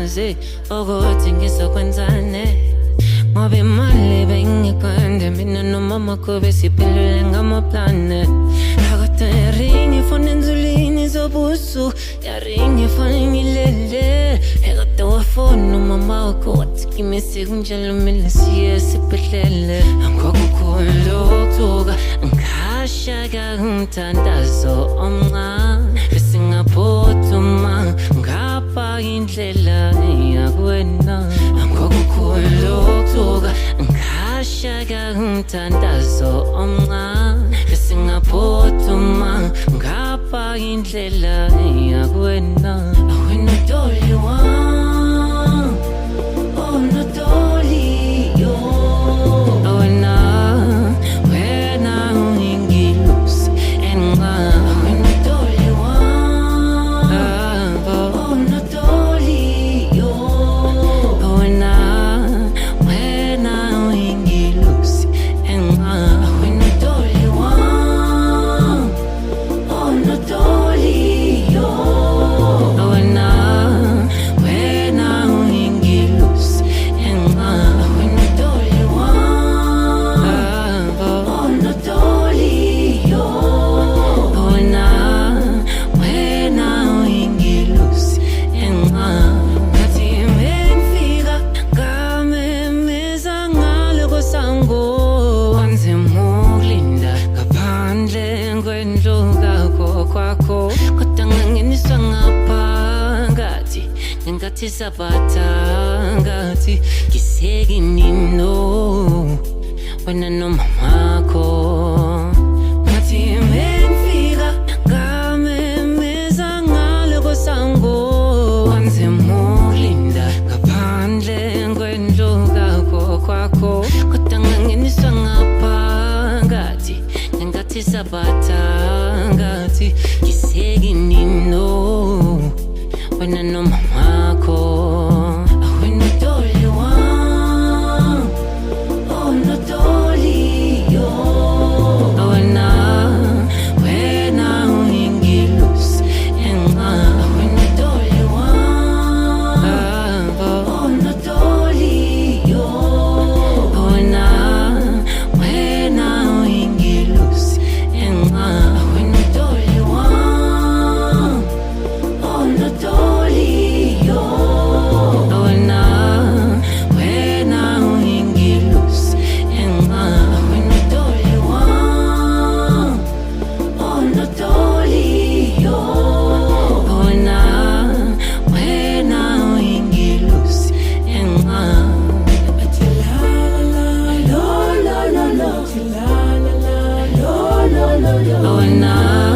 ngazi ukuthi ngizokwenzane ngoba imali bengikwende mina nomama kube siphelele ngamaplane akade yaringi fone nzulini zobusu yaringi fone ngilele ekade wafona umama wakho wathi kimisi kunjalo mina siye siphelele angokukholoktuka ngashaka umthandazo omncane besingaphothuma ngapha indlela yakwena angokukholoktuka ngashaka umthandazo omncane besingaphothuma ngapha indlela yakwena wena dolly wami oh no dolly yo wena ungingilusi enqa wena dolly wami oh no dolly yo wena ungingilusi enqa wena dolly wami oh no dolly yo wena ungingilusi enqa wena dolly wami oh no dolly yo wena ungingilusi enqa ngathi mengifika ngamemeza ngale kosango wanzima ukulinda ngaphandle kwendlu kwakho kodwa ngangeniswa ngaphakathi ngenkathi sabata ngathi ngisekinino wena nomamakho ngathi mengifika ngamemeza ngale kosango wanzima ukulinda ngaphandle kwendlu kwakho kodwa ngangeniswa ngaphakathi ngenkathi sabata ngathi ngisekinino wena nomamakho wena dolly wami oh no dolly yo wena ungingilusi enqa wena dolly wami oh no dolly yo wena ungingilusi enqa wena dolly wami oh no dolly yo wena ungingilusi enqa wena dolly wami oh no dolly yo wena ungingilusi enqa la la la la la la la la la la la